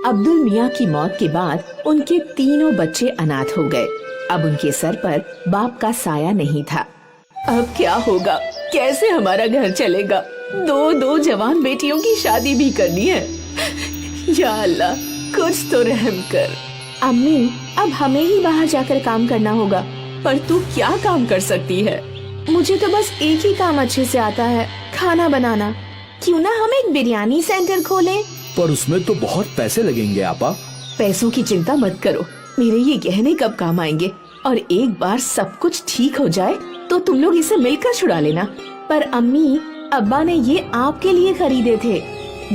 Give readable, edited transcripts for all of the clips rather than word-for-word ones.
अब्दुल मियाँ की मौत के बाद उनके तीनों बच्चे अनाथ हो गए। अब उनके सर पर बाप का साया नहीं था। अब क्या होगा, कैसे हमारा घर चलेगा? दो जवान बेटियों की शादी भी करनी है। या अल्लाह, कुछ तो रहम कर। अम्मी, अब हमें ही बाहर जाकर काम करना होगा। पर तू क्या काम कर सकती है? मुझे तो बस एक ही काम अच्छे से आता है, खाना बनाना। क्यों ना हम एक बिरयानी सेंटर खोलें? पर उसमें तो बहुत पैसे लगेंगे आपा। पैसों की चिंता मत करो, मेरे ये गहने कब काम आएंगे। और एक बार सब कुछ ठीक हो जाए तो तुम लोग इसे मिलकर छुड़ा लेना। पर अम्मी, अब्बा ने ये आपके लिए खरीदे थे।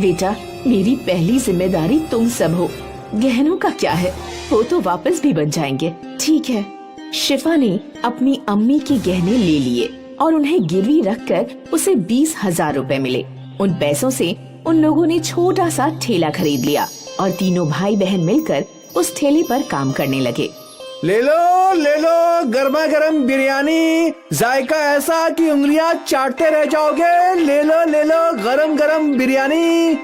बेटा, मेरी पहली जिम्मेदारी तुम सब हो। गहनों का क्या है, वो तो वापस भी बन जाएंगे। ठीक है। शिफा ने अपनी अम्मी के गहने ले लिए और उन्हें गिरवी रखकर उसे 20,000 रुपए मिले। उन पैसों से उन लोगों ने छोटा सा ठेला खरीद लिया और तीनों भाई बहन मिलकर उस ठेले पर काम करने लगे। ले लो गर्मा गर्म बिरयानी, जायका ऐसा कि उंगलियां चाटते रह जाओगे। ले लो गरम गरम बिरयानी।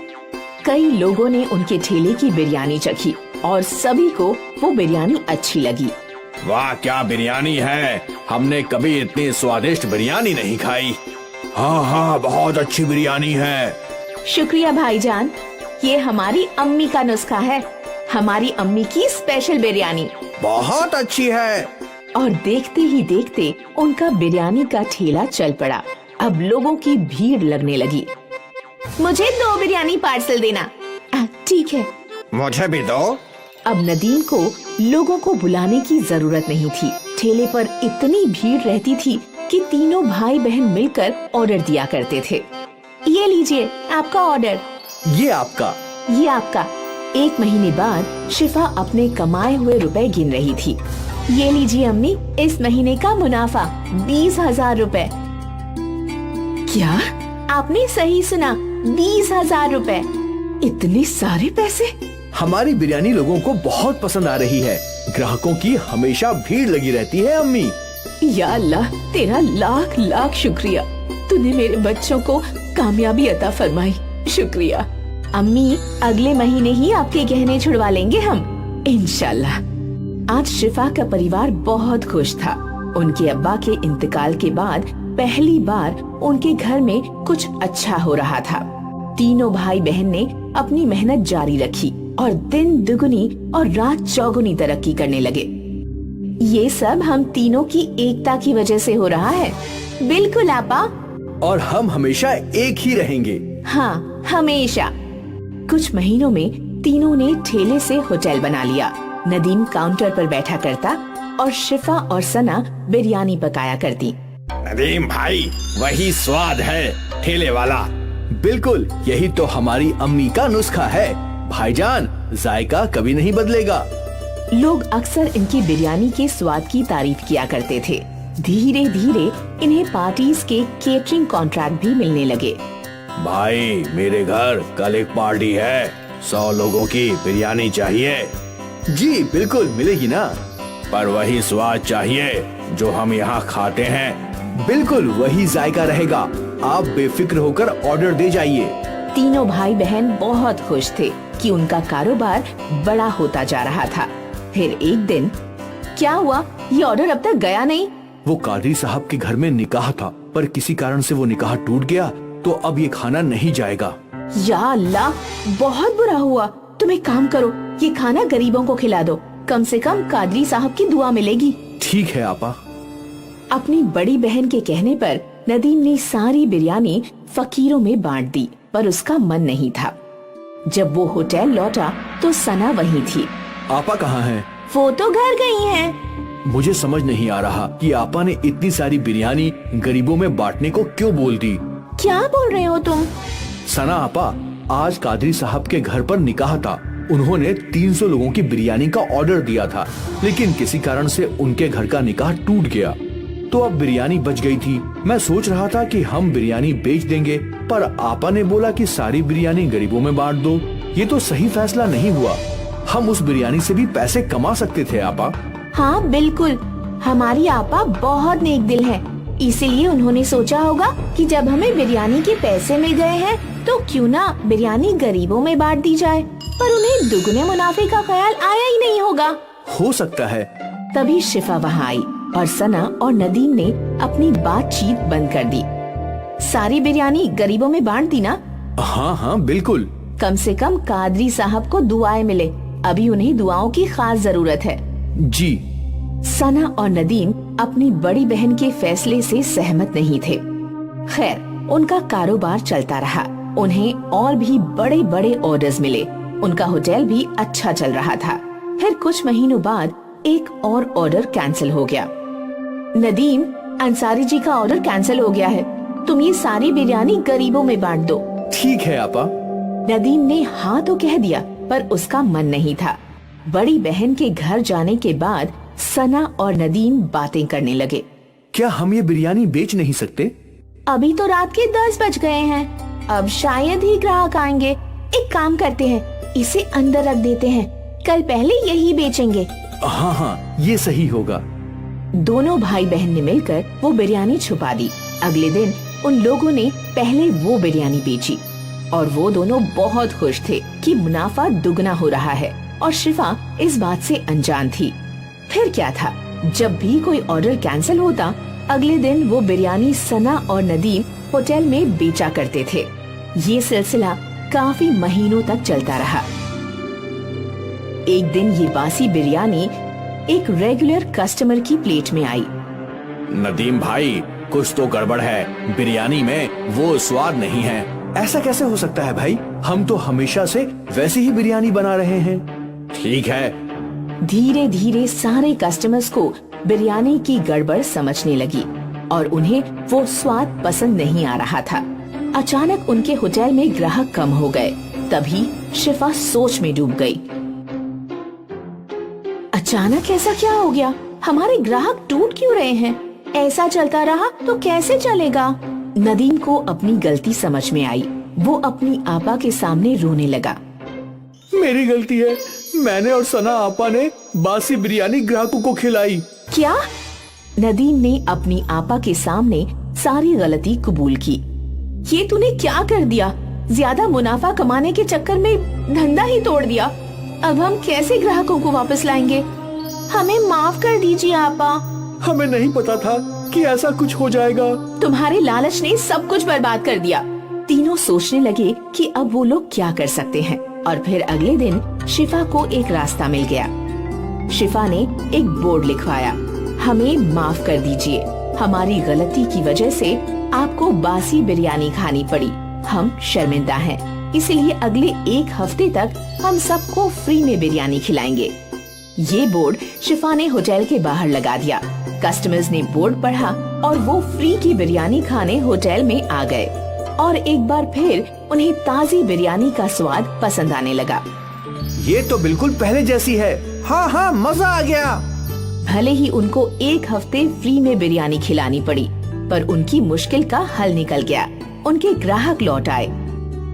कई लोगों ने उनके ठेले की बिरयानी चखी और सभी को वो बिरयानी अच्छी लगी। वाह, क्या बिरयानी है, हमने कभी इतनी स्वादिष्ट बिरयानी नहीं खाई। हाँ, बहुत अच्छी बिरयानी है। शुक्रिया भाईजान, ये हमारी अम्मी का नुस्खा है, हमारी अम्मी की स्पेशल बिरयानी। बहुत अच्छी है। और देखते ही देखते उनका बिरयानी का ठेला चल पड़ा। अब लोगों की भीड़ लगने लगी। मुझे 2 बिरयानी पार्सल देना। ठीक है। मुझे भी दो। अब नदीम को लोगों को बुलाने की जरूरत नहीं थी। ठेले पर इतनी भीड़ रहती थी कि तीनों भाई बहन मिलकर ऑर्डर दिया करते थे। ये लीजिए आपका ऑर्डर। ये आपका। ये आपका। 1 महीने बाद शिफा अपने कमाए हुए रुपए गिन रही थी। ये लीजिए अम्मी, इस महीने का मुनाफा 20,000 रुपए। क्या? आपने सही सुना, 20,000 रुपए। इतने सारे पैसे? हमारी बिरयानी लोगों को बहुत पसंद आ रही है। ग्राहकों की हमेशा भीड़ लगी रहती है अम्मी। या अल्लाह, तेरा लाख लाख शुक्रिया। तूने मेरे बच्चों को कामयाबी अता फरमाई। शुक्रिया अम्मी, अगले महीने ही आपके गहने छुड़वा लेंगे हम, इंशाल्लाह। आज शिफा का परिवार बहुत खुश था। उनके अब्बा के इंतकाल के बाद पहली बार उनके घर में कुछ अच्छा हो रहा था। तीनों भाई बहन ने अपनी मेहनत जारी रखी और दिन दुगुनी और रात चौगुनी तरक्की करने लगे। ये सब हम तीनों की एकता की वजह से हो रहा है। बिल्कुल आपा। और हम हमेशा एक ही रहेंगे। हाँ, हमेशा। कुछ महीनों में तीनों ने ठेले से होटल बना लिया। नदीम काउंटर पर बैठा करता और शिफा और सना बिरयानी पकाया करती। नदीम भाई, वही स्वाद है ठेले वाला। बिल्कुल, यही तो हमारी अम्मी का नुस्खा है। भाईजान, जायका कभी नहीं बदलेगा। लोग अक्सर इनकी बिरयानी के स्वाद की तारीफ किया करते थे। धीरे धीरे इन्हें पार्टीज के केटरिंग कॉन्ट्रैक्ट भी मिलने लगे। भाई, मेरे घर कल एक पार्टी है, 100 लोगों की बिरयानी चाहिए। जी बिल्कुल मिलेगी ना, पर वही स्वाद चाहिए जो हम यहाँ खाते हैं। बिल्कुल वही जायका रहेगा, आप बेफिक्र होकर ऑर्डर दे जाइए। तीनों भाई बहन बहुत खुश थे कि उनका कारोबार बड़ा होता जा रहा था। फिर एक दिन क्या हुआ, ये ऑर्डर अब तक गया नहीं। वो कादरी साहब के घर में निकाह था, पर किसी कारण से वो निकाह टूट गया, तो अब ये खाना नहीं जाएगा। या अल्लाह, बहुत बुरा हुआ। तुम एक काम करो, ये खाना गरीबों को खिला दो, कम से कम कादरी साहब की दुआ मिलेगी। ठीक है आपा। अपनी बड़ी बहन के कहने पर नदीम ने सारी बिरयानी फकीरों में बांट दी, पर उसका मन नहीं था। जब वो होटल लौटा तो सना वहीं थी। आपा कहाँ हैं? वो तो घर गई हैं। मुझे समझ नहीं आ रहा कि आपा ने इतनी सारी बिरयानी गरीबों में बांटने को क्यों बोल दी। क्या बोल रहे हो तुम? सना आपा, आज कादरी साहब के घर पर निकाह था। उन्होंने 300 लोगों की बिरयानी का ऑर्डर दिया था, लेकिन किसी कारण से उनके घर का निकाह टूट गया, तो अब बिरयानी बच गई थी। मैं सोच रहा था कि हम बिरयानी बेच देंगे, पर आपा ने बोला कि सारी बिरयानी गरीबों में बांट दो। ये तो सही फैसला नहीं हुआ। हम उस बिरयानी से भी पैसे कमा सकते थे आपा। हाँ बिल्कुल, हमारी आपा बहुत नेक दिल है, इसीलिए उन्होंने सोचा होगा कि जब हमें बिरयानी के पैसे मिल गए हैं तो क्यों ना बिरयानी गरीबों में बांट दी जाए। पर उन्हें दुगने मुनाफे का ख्याल आया ही नहीं होगा। हो सकता है। तभी शिफा वहाँ आई और सना और नदीम ने अपनी बातचीत बंद कर दी। सारी बिरयानी गरीबों में बांट दी ना? हाँ हाँ बिल्कुल। कम से कम कादरी साहब को दुआएं मिले, अभी उन्हें दुआओं की खास जरूरत है। जी। सना और नदीम अपनी बड़ी बहन के फैसले से सहमत नहीं थे। खैर, उनका कारोबार चलता रहा। उन्हें और भी बड़े बड़े ऑर्डर्स मिले। उनका होटल भी अच्छा चल रहा था। फिर कुछ महीनों बाद एक और ऑर्डर कैंसिल हो गया। नदीम, अंसारी जी का ऑर्डर कैंसिल हो गया है, तुम ये सारी बिरयानी गरीबों में बांट दो। ठीक है आपा। नदीम ने हाँ तो कह दिया, पर उसका मन नहीं था। बड़ी बहन के घर जाने के बाद सना और नदीम बातें करने लगे। क्या हम ये बिरयानी बेच नहीं सकते? अभी तो रात के 10 बज गए हैं, अब शायद ही ग्राहक आएंगे। एक काम करते हैं, इसे अंदर रख देते हैं, कल पहले यही बेचेंगे। हाँ हाँ, ये सही होगा। दोनों भाई बहन ने मिलकर वो बिरयानी छुपा दी। अगले दिन उन लोगों ने पहले वो बिरयानी बेची और वो दोनों बहुत खुश थे कि मुनाफा दुगना हो रहा है, और शिफा इस बात से अनजान थी। फिर क्या था, जब भी कोई ऑर्डर कैंसिल होता, अगले दिन वो बिरयानी सना और नदीम होटल में बेचा करते थे। ये सिलसिला काफी महीनों तक चलता रहा। एक दिन ये बासी बिरयानी एक रेगुलर कस्टमर की प्लेट में आई। नदीम भाई, कुछ तो गड़बड़ है, बिरयानी में वो स्वाद नहीं है। ऐसा कैसे हो सकता है भाई? हम तो हमेशा से वैसी ही बिरयानी बना रहे हैं। ठीक है। धीरे धीरे सारे कस्टमर्स को बिरयानी की गड़बड़ समझने लगी और उन्हें वो स्वाद पसंद नहीं आ रहा था। अचानक उनके होटल में ग्राहक कम हो गए। तभी शिफा सोच में डूब गई। अचानक ऐसा क्या हो गया? हमारे ग्राहक टूट क्यों रहे हैं? ऐसा चलता रहा तो कैसे चलेगा? नदीम को अपनी गलती समझ में आई। वो अपनी आपा के सामने रोने लगा। मेरी गलती है, मैंने और सना आपा ने बासी बिरयानी ग्राहकों को खिलाई। क्या? नदीम ने अपनी आपा के सामने सारी गलती कबूल की। ये तूने क्या कर दिया? ज्यादा मुनाफा कमाने के चक्कर में धंधा ही तोड़ दिया। अब हम कैसे ग्राहकों को वापस लाएंगे? हमें माफ कर दीजिए आपा। हमें नहीं पता था कि ऐसा कुछ हो जाएगा। तुम्हारे लालच ने सब कुछ बर्बाद कर दिया। तीनों सोचने लगे कि अब वो लोग क्या कर सकते हैं। और फिर अगले दिन शिफा को एक रास्ता मिल गया। शिफा ने एक बोर्ड लिखवाया, हमें माफ कर दीजिए, हमारी गलती की वजह से आपको बासी बिरयानी खानी पड़ी। हम शर्मिंदा हैं, इसलिए अगले एक हफ्ते तक हम सबको फ्री में बिरयानी खिलाएंगे। ये बोर्ड शिफा ने होटल के बाहर लगा दिया। कस्टमर्स ने बोर्ड पढ़ा और वो फ्री की बिरयानी खाने होटल में आ गए और एक बार फिर उन्हें ताज़ी बिरयानी का स्वाद पसंद आने लगा। ये तो बिल्कुल पहले जैसी है। हाँ हाँ, मजा आ गया। भले ही उनको एक हफ्ते फ्री में बिरयानी खिलानी पड़ी, पर उनकी मुश्किल का हल निकल गया। उनके ग्राहक लौट आए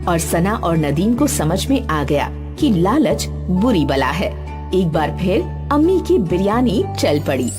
और सना और नदीम को समझ में आ गया कि लालच बुरी बला है। एक बार फिर अम्मी की बिरयानी चल पड़ी।